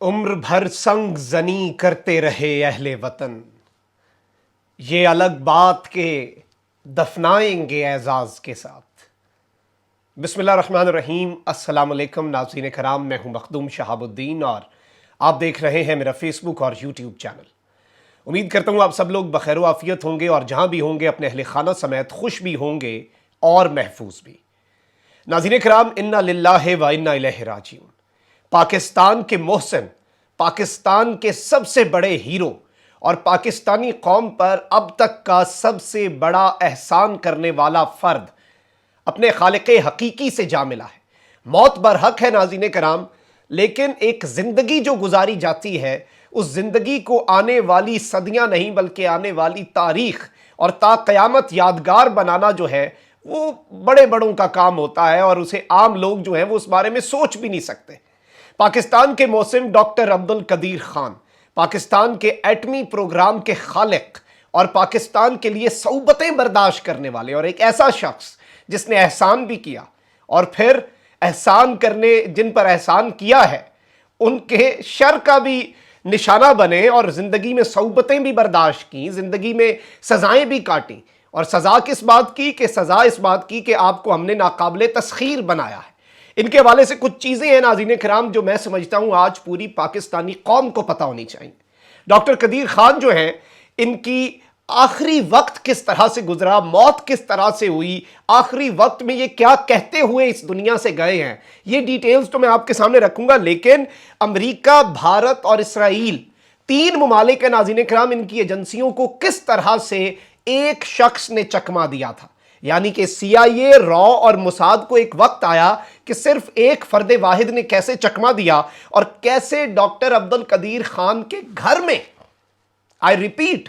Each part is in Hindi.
उम्र भर संग जनी करते रहे अहले वतन, ये अलग बात के दफनाएंगे एजाज के साथ। बिस्मिल्लाहिर्रहमानिर्रहीम। अस्सलाम वालेकुम नाज़रीन कराम, मैं हूं मखदूम शहाबुद्दीन और आप देख रहे हैं मेरा फेसबुक और यूट्यूब चैनल। उम्मीद करता हूं आप सब लोग बखैर आफियत होंगे और जहां भी होंगे अपने अहले खाना समेत खुश भी होंगे और महफूज भी। नाज़रीन कराम, इन्ना लिल्लाहि व इन्ना इलैहि राजिऊन। पाकिस्तान के मोहसिन, पाकिस्तान के सबसे बड़े हीरो और पाकिस्तानी कौम पर अब तक का सबसे बड़ा एहसान करने वाला फर्द अपने खालिक़े हकीकी से जा मिला है। मौत बरहक है नाज़रीन कराम, लेकिन एक जिंदगी जो गुजारी जाती है उस जिंदगी को आने वाली सदियां नहीं बल्कि आने वाली तारीख और ता क़यामत यादगार बनाना जो है वो बड़े बड़ों का काम होता है और उसे आम लोग जो हैं वो उस बारे में सोच भी नहीं सकते। पाकिस्तान के मौसिम डॉक्टर अब्दुल कदीर खान, पाकिस्तान के एटमी प्रोग्राम के खालिक और पाकिस्तान के लिए सऊबतें बर्दाश्त करने वाले और एक ऐसा शख्स जिसने एहसान भी किया और फिर एहसान करने जिन पर एहसान किया है उनके शर का भी निशाना बने और जिंदगी में सऊबतें भी बर्दाश्त की, जिंदगी में सजाएं भी काटी। और सजा किस बात की? कि सजा इस बात की कि आपको हमने नाकाबिले तस्खीर बनाया है। इनके हवाले से कुछ चीजें हैं नाज़रीन किराम जो मैं समझता हूं आज पूरी पाकिस्तानी कौम को पता होनी चाहिए। डॉक्टर कदीर खान जो हैं, इनकी आखिरी वक्त किस तरह से गुजरा, मौत किस तरह से हुई, आखिरी वक्त में ये क्या कहते हुए इस दुनिया से गए हैं, ये डिटेल्स तो मैं आपके सामने रखूंगा। लेकिन अमेरिका, भारत और इसराइल, तीन ममालिक नाज़रीन किराम, इनकी एजेंसियों को किस तरह से एक शख्स ने चकमा दिया था। यानी कि CIA, रॉ और मुसाद को एक वक्त आया कि सिर्फ एक फर्द वाहिद ने कैसे चकमा दिया और कैसे डॉक्टर अब्दुल कदीर खान के घर में, आई रिपीट,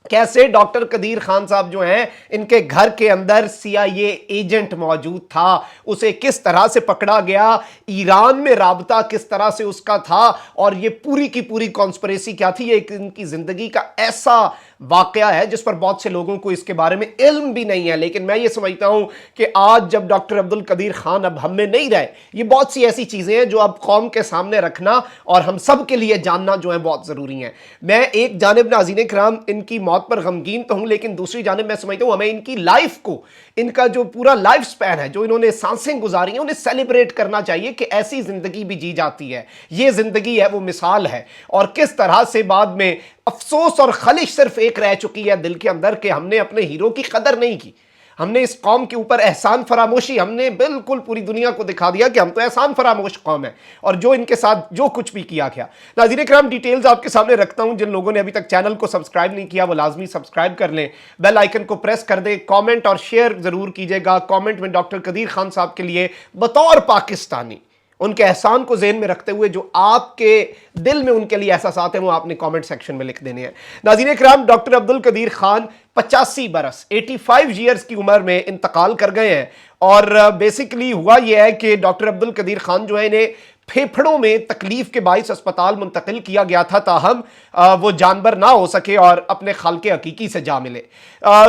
कैसे डॉक्टर कदीर खान साहब जो हैं इनके घर के अंदर CIA एजेंट मौजूद था, उसे किस तरह से पकड़ा गया, ईरान में राबता किस तरह से उसका था और ये पूरी की पूरी कॉन्स्पिरेसी क्या थी। ये इनकी जिंदगी का ऐसा वाकया है जिस पर बहुत से लोगों को इसके बारे में इल्म भी नहीं है। लेकिन मैं ये समझता हूं कि आज जब डॉक्टर अब्दुल कदीर खान अब हम में नहीं रहे, ये बहुत सी ऐसी चीजें हैं जो अब कौम के सामने रखना और हम सब के लिए जानना जो है बहुत जरूरी है। मैं एक जानिब नाज़रीन किराम इनकी मौत पर गमगीन तो हूं, लेकिन दूसरी जानिब मैं समझता हूं हमें इनकी लाइफ को, इनका जो पूरा लाइफ स्पैन है, जो इन्होंने सांसें गुजारी हैं, उन्हें सेलिब्रेट करना चाहिए कि ऐसी जिंदगी भी जी जाती है। ये जिंदगी है, वो मिसाल है। और किस तरह से बाद में अफसोस और खलिश सिर्फ एक रह चुकी है दिल के अंदर कि हमने अपने हीरो की कदर नहीं की, हमने इस कौम के ऊपर एहसान फरामोशी, हमने बिल्कुल पूरी दुनिया को दिखा दिया कि हम तो एहसान फरामोश कौम है और जो इनके साथ जो कुछ भी किया गया। नाज़रीन किराम, डिटेल्स आपके सामने रखता हूं। जिन लोगों ने अभी तक चैनल को सब्सक्राइब नहीं किया वो लाजमी सब्सक्राइब कर लें, बेल आइकन को प्रेस कर दें, कॉमेंट और शेयर जरूर कीजिएगा। कॉमेंट में डॉक्टर कदीर खान साहब के लिए बतौर पाकिस्तानी उनके एहसान को ज़हन में रखते हुए जो आपके दिल में उनके लिए एहसासात हैं वो आपने कमेंट सेक्शन में लिख देने हैं। नाज़रीन किराम, डॉक्टर अब्दुल कदीर खान 85 बरस 85 ईयर्स की उम्र में इंतकाल कर गए हैं। और बेसिकली हुआ यह है कि डॉक्टर अब्दुल कदीर खान जो है इन्हें फेफड़ों में तकलीफ के बाइस अस्पताल मुंतकिल किया गया था, ताहम वो जानबर ना हो सके और अपने खालके हकीकी से जा मिले।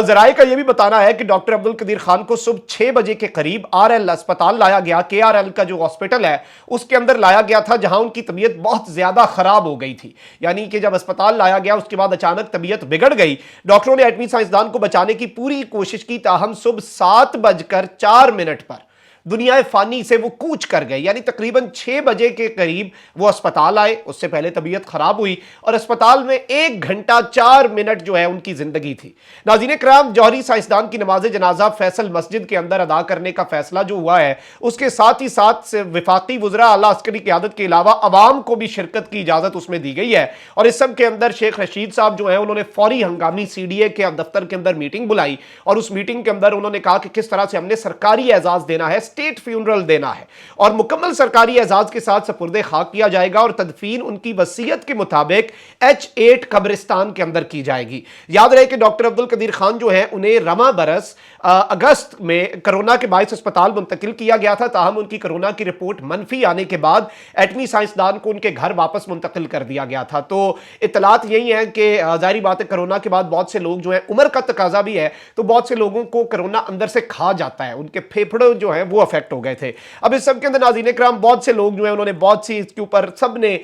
जराए का यह भी बताना है कि डॉक्टर अब्दुल कदीर खान को सुबह 6 बजे के करीब RL अस्पताल लाया गया। KRL का जो हॉस्पिटल है उसके अंदर लाया गया था, जहां उनकी तबीयत बहुत ज्यादा खराब हो गई थी। यानी कि जब अस्पताल लाया गया उसके बाद अचानक तबीयत बिगड़ गई। डॉक्टरों ने एटमी साइंसदान को बचाने की पूरी कोशिश की, ताहम सुबह 7:04 पर दुनिया फानी से वो कूच कर गए। यानी तकरीबन 6 बजे के करीब वो अस्पताल आए, उससे पहले तबीयत खराब हुई और अस्पताल में 1 घंटा 4 मिनट जो है उनकी जिंदगी थी। नाज़रीन किराम, जौहरी साइंसदान की नमाज जनाजा फैसल मस्जिद के अंदर अदा करने का फैसला जो हुआ है उसके साथ ही साथ वफाकी वज़रा आला अस्करी क़यादत के अलावा अवाम को भी शिरकत की इजाजत उसमें दी गई है। और इस सब के अंदर शेख रशीद साहब जो है उन्होंने फौरी हंगामी CDA के दफ्तर के अंदर मीटिंग बुलाई और उस मीटिंग के अंदर उन्होंने कहा कि किस तरह से हमने सरकारी एजाज देना है, स्टेट फ्यूनरल देना है और मुकम्मल सरकारी एजाज के साथ सपुर्दे खाक किया जाएगा और तदफीन उनकी वसीयत के मुताबिक H8 कब्रिस्तान के अंदर की जाएगी। याद रहे कि डॉक्टर अब्दुल कदीर खान जो है उन्हें रमा बरस अगस्त में कोरोना के बाइस अस्पताल मुंतकिल किया गया था, ताहम उनकी कोरोना की रिपोर्ट मनफी आने के बाद एटमी साइंसदान को उनके घर वापस मुंतकिल कर दिया गया था। तो इतलात यही है कि जाहिर बात है कोरोना के बाद बहुत से लोग जो है, उम्र का तकाजा भी है, तो बहुत से लोगों को कोरोना अंदर से खा जाता है, उनके फेफड़े जो है वो वो अफेक्ट हो गए थे। अब इस सब के अंदर नाज़रीन इकराम बहुत से लोग जो है उन्होंने बहुत सी इसके ऊपर सब ने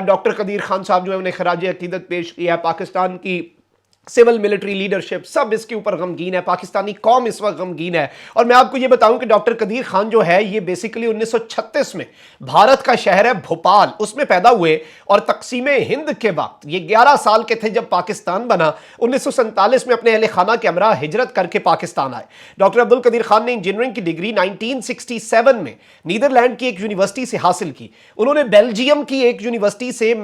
डॉक्टर कदीर खान साहब जो है उन्हें खराज अकीदत पेश किया। पाकिस्तान की सिविल मिलिट्री लीडरशिप सब इसके ऊपर गमगीन है, पाकिस्तानी कौम इस वक्त गमगीन है। और मैं आपको ये बताऊं कि डॉक्टर कदीर खान जो है ये बेसिकली 1936 में भारत का शहर है भोपाल उसमें पैदा हुए और तकसीम हिंद के वक्त ये 11 साल के थे जब पाकिस्तान बना। 1947 में अपने अहले खाना के हमरा हिजरत करके पाकिस्तान आए। डॉक्टर अब्दुल कदीर खान ने इंजीनियरिंग की डिग्री 1967 में नीदरलैंड की एक यूनिवर्सिटी से हासिल की। उन्होंने बेल्जियम की एक यूनिवर्सिटी से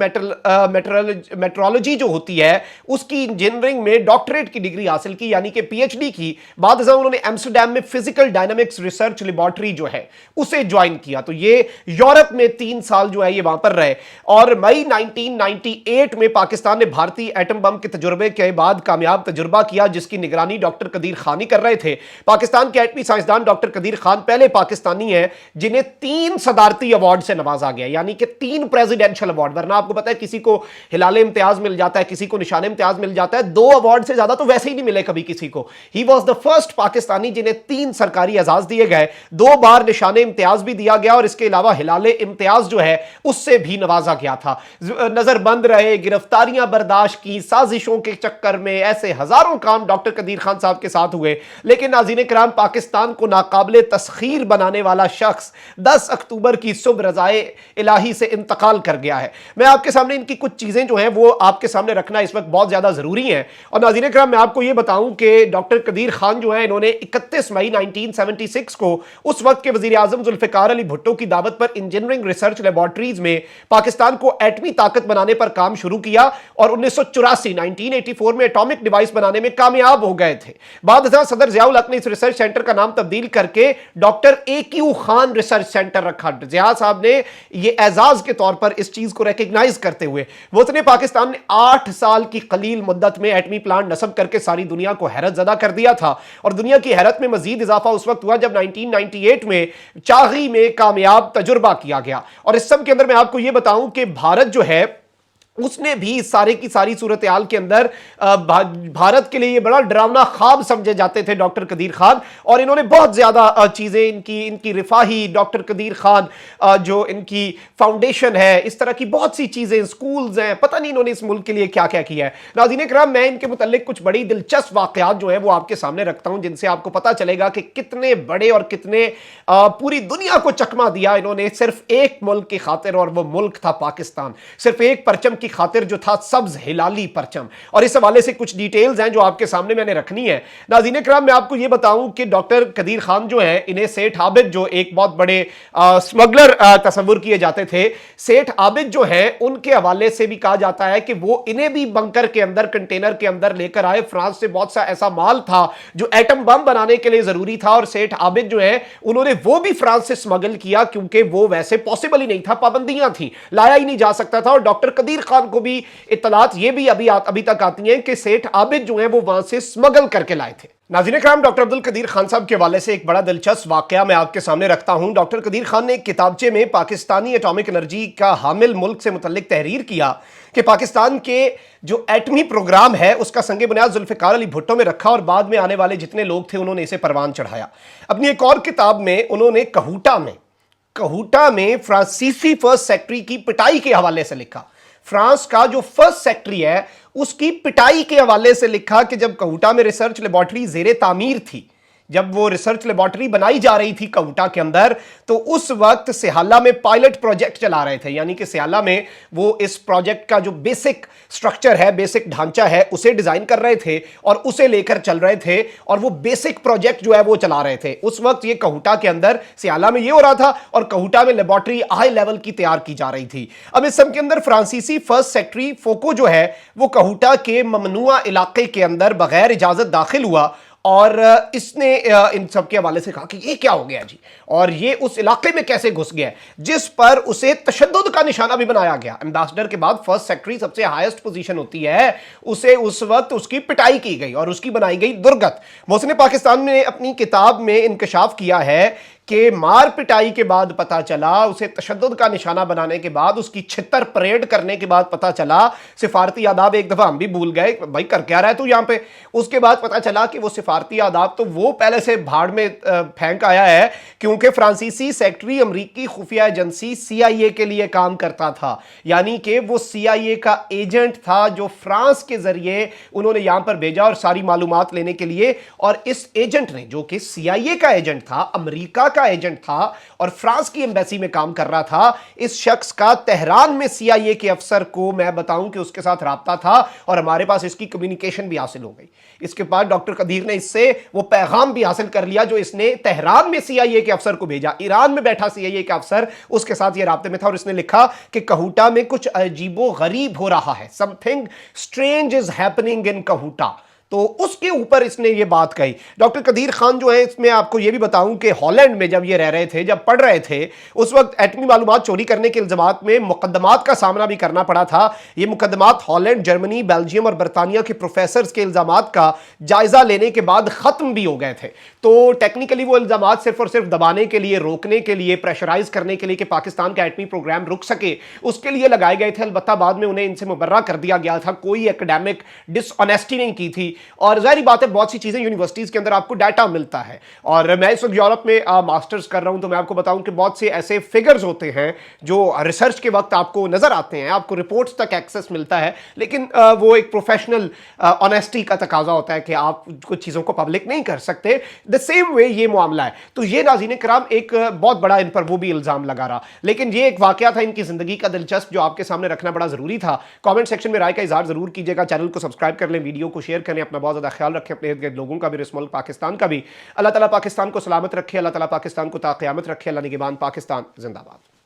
मेट्रोलॉजी जो होती है उसकी इंजीनियरिंग में डॉक्टरेट की डिग्री हासिल की, यानी कि पीएचडी की। बाद उन्होंने एम्स्टरडैम में फिजिकल डायनामिक्स रिसर्च लेबोरेटरी जो है उसे ज्वाइन किया। तो ये यूरोप में 3 साल जो है ये वहां पर रहे और मई 1998 में पाकिस्तान ने भारतीय एटम बम के तजुर्बे के बाद कामयाब तजुर्बा किया जिसकी निगरानी डॉक्टर कदीर खान ही कर रहे थे। पाकिस्तान के एटमी साइंसदान डॉक्टर कदीर खान पहले पाकिस्तानी है जिन्हें 3 सदारती अवार्ड से नवाजा गया, यानी कि 3 प्रेसिडेंशियल अवार्ड। वरना आपको पता है किसी को हिलाले इम्तियाज मिल जाता है, किसी को निशान इम्तियाज मिल जाता है, 2 अवार्ड से ज्यादा तो वैसे ही नहीं मिले कभी किसी को। He was the first Pakistani जिन्हें 3 सरकारी एजाज दिए गए, 2 बार निशाने इम्तियाज भी दिया गया और इसके अलावा हिलाले इम्तियाज जो है उससे भी नवाजा गया था। नजरबंद रहे, गिरफ्तारियां बर्दाश्त की, साजिशों के चक्कर में ऐसे हजारों काम डॉक्टर कदीर खान साहब के साथ हुए। लेकिन नाज़रीन किराम पाकिस्तान को नाकाबिले तस्खीर बनाने वाला शख्स 10 अक्टूबर की सुबह रज़ाए इलाही से इंतकाल कर गया है। मैं आपके सामने इनकी कुछ चीजें जो हैं वो आपके सामने रखना इस वक्त बहुत ज्यादा जरूरी है। और नाज़रीन किराम मैं आपको यह बताऊं कि डॉक्टर कदीर खान जो है इन्होंने 31 मई 1976 को उस वक्त के वजीर आजम जुल्फिकार अली भुट्टो की दावत पर इंजीनियरिंग रिसर्च लेबोरेटरीज में पाकिस्तान को एटमी ताकत बनाने पर काम शुरू किया और 1984 में एटॉमिक डिवाइस बनाने में कामयाब हो गए थे। बाद सदर जियाउल हक ने इस रिसर्च सेंटर का नाम तब्दील करके doctor AQ Khan research centre रखा। जिया साहब ने यह एजाज के तौर पर इस चीज को रिकॉग्नाइज करते हुए वतन पाकिस्तान ने 8 साल की कलील मुद्दत में एटमी प्लांट नस्ब करके सारी दुनिया को हैरत ज़दा कर दिया था। और दुनिया की हैरत में मजीद इजाफा उस वक्त हुआ जब 1998 में चागी में कामयाब तजुर्बा किया गया। और इस सब के अंदर मैं आपको यह बताऊं कि भारत जो है उसने भी सारे की सारी सूरत हाल के अंदर भारत के लिए बड़ा डरावना ख्वाब समझे जाते थे डॉक्टर कदीर खान। और इन्होंने बहुत ज्यादा चीजें इनकी रिफाही डॉक्टर कदीर खान जो इनकी फाउंडेशन है, इस तरह की बहुत सी चीजें, स्कूल्स हैं, पता नहीं इन्होंने इस मुल्क के लिए क्या क्या किया है। नाज़रीन किराम मैं इनके मुताल्लिक कुछ बड़ी दिलचस्प वाकयात जो है वो आपके सामने रखता हूं जिनसे आपको पता चलेगा कि कितने बड़े और कितने पूरी दुनिया को चकमा दिया इन्होंने सिर्फ एक मुल्क की खातिर, और वो मुल्क था पाकिस्तान। सिर्फ एक परचम की खातिर जो था सब्ज हिलाली परचम। और इस हवाले से कुछ डिटेल्स हैं जो आपके सामने मैंने रखनी है। नाज़रीन किराम मैं आपको यह बताऊं कि डॉक्टर कदीर खान जो है इन्हें सेठ आबिद जो एक बहुत बड़े स्मगलर तस्वुर किए जाते थे, सेठ आबिद जो है उनके हवाले से भी कहा जाता है कि वो इन्हें भी बंकर के अंदर कंटेनर के अंदर लेकर आए। फ्रांस से बहुत सा ऐसा माल था जो एटम बम बनाने के लिए जरूरी था और सेठ आबिद जो है उन्होंने वो भी फ्रांस से स्मगल किया क्योंकि वो वैसे पॉसिबल ही नहीं था, पाबंदियां थी, लाया ही नहीं जा सकता था। और डॉक्टर कदीर खान को भी इत्तलात ये भी अभी तक आती हैं कि सेठ आबिद जो है वो वहां से स्मगल करके लाए थे। नाज़रीन किराम डॉक्टर अब्दुल कदीर खान साहब के हवाले से एक बड़ा दिलचस्प वाकया मैं आपके सामने रखता हूं। डॉक्टर कदीर खान ने एक किताबचे में पाकिस्तानी एटॉमिक एनर्जी का हामिल मुल्क से मुतल्लिक तहरीर किया कि पाकिस्तान के जो एटमी प्रोग्राम है उसका संगे बुनियाद जुल्फिकार अली भुट्टो में रखा और बाद में आने वाले जितने लोग थे उन्होंने इसे परवान चढ़ाया। अपनी एक और किताब में उन्होंने कहूटा में फ्रांसीसी फर्स्ट सेक्रेटरी की पिटाई के हवाले से लिखा। फ्रांस का जो फर्स्ट सेक्रेटरी है उसकी पिटाई के हवाले से लिखा कि जब कहूटा में रिसर्च लेबोरेटरी जेरे तामीर थी, जब वो रिसर्च लेबोरेटरी बनाई जा रही थी कहूटा के अंदर, तो उस वक्त सिहाला में पायलट प्रोजेक्ट चला रहे थे। यानी कि सिहाला में वो इस प्रोजेक्ट का जो बेसिक स्ट्रक्चर है, बेसिक ढांचा है, उसे डिजाइन कर रहे थे और उसे लेकर चल रहे थे और वो बेसिक प्रोजेक्ट जो है वो चला रहे थे। उस वक्त ये कहूटा के अंदर सिहाला में ये हो रहा था और कहूटा में लेबोरेटरी हाई लेवल की तैयार की जा रही थी। अब इस सब के अंदर फ्रांसीसी फर्स्ट सेक्रेटरी फोको जो है वो कहूटा के ममनुआ इलाके के अंदर बगैर इजाजत दाखिल हुआ और इसने इन सब के हवाले से कहा कि ये क्या हो गया जी, और ये उस इलाके में कैसे घुस गया, जिस पर उसे तशद्दुद का निशाना भी बनाया गया। एम्बेसडर के बाद फर्स्ट सेक्रेटरी सबसे हाईएस्ट पोजीशन होती है, उसे उस वक्त उसकी पिटाई की गई और उसकी बनाई गई दुर्गत। मोहसिन पाकिस्तान ने अपनी किताब में इंकशाफ किया है कि मार पिटाई के बाद पता चला, उसे तशद्दुद का निशाना बनाने के बाद, उसकी छितर परेड करने के बाद पता चला, सिफारती आदाब एक दफा हम भी भूल गए, भाई कर क्या रहा है तू यहां पे। उसके बाद पता चला कि वो सिफारती आदाब तो वो पहले से भाड़ में फेंक आया है, क्योंकि फ्रांसीसी सेक्रेटरी अमरीकी खुफिया एजेंसी CIA के लिए काम करता था, यानी कि वो CIA का एजेंट था जो फ्रांस के जरिए उन्होंने यहां पर भेजा और सारी मालूमात लेने के लिए। और इस एजेंट ने, जो कि CIA का एजेंट था, अमेरिका का एजेंट था और फ्रांस की एम्बेसी में काम कर रहा था, इस शख्स का तेहरान में CIA के अफसर को मैं बताऊं कि उसके साथ राब्ता था और हमारे पास इसकी कम्युनिकेशन भी हासिल हो गई। इसके बाद डॉक्टर कदीर ने इससे वो पैगाम भी हासिल कर लिया जो इसने तेहरान में CIA के अफसर को भेजा। ईरान में बैठा CIA का अफसर उसके साथ ये राब्ते में था और इसने लिखा कि कहूटा में कुछ अजीबो गरीब हो रहा है, something strange is happening in Kahuta. तो उसके ऊपर इसने ये बात कही। डॉक्टर कदीर खान जो है, इसमें आपको ये भी बताऊं कि हॉलैंड में जब ये रह रहे थे, जब पढ़ रहे थे, उस वक्त एटमी मालूमात चोरी करने के इल्जामात में मुकदमात का सामना भी करना पड़ा था। ये मुकदमात हॉलैंड, जर्मनी, बेल्जियम और बरतानिया के प्रोफेसर्स के इल्जामात का जायजा लेने के बाद खत्म भी हो गए थे। तो टेक्निकली वो इल्जामात सिर्फ और सिर्फ दबाने के लिए, रोकने के लिए, प्रेशराइज करने के लिए कि पाकिस्तान का एटमी प्रोग्राम रुक सके, उसके लिए लगाए गए थे। अलबत्ता बाद में उन्हें इनसे मुबर्रा कर दिया गया था, कोई एकेडमिक डिसऑनेस्टी नहीं की थी। और जाहिर बात है बहुत सी चीजें यूनिवर्सिटीज के अंदर आपको डाटा मिलता है। और मैं इस वक्त यूरोप में मास्टर्स कर रहा हूं, तो मैं आपको बताऊं कि बहुत से ऐसे फिगर्स होते हैं जो रिसर्च के वक्त आपको नजर आते हैं, आपको रिपोर्ट्स तक एक्सेस मिलता है, लेकिन वो एक प्रोफेशनल ऑनेस्टी का तकाजा होता है कि आप कुछ चीजों को पब्लिक नहीं कर सकते। द सेम वे ये मामला है। तो ये नाज़रीन कराम एक बहुत बड़ा इन पर वो भी इल्जाम लगा रहा, लेकिन ये एक वाकया था इनकी जिंदगी का दिलचस्प जो आपके सामने रखना बड़ा जरूरी था। कमेंट सेक्शन में राय का इजहार जरूर कीजिएगा, चैनल को सब्सक्राइब कर लें, वीडियो को शेयर करें, अपना बहुत ज्यादा ख्याल रखें, अपने इर्द गिर्द लोगों का भी, इस मुल्क पाकिस्तान का भी। अल्लाह ताला पाकिस्तान को सलामत रखे, अल्लाह ताला पाकिस्तान को ताक़यामत रखे। अल्लाह निगहबान पाकिस्तान जिंदाबाद।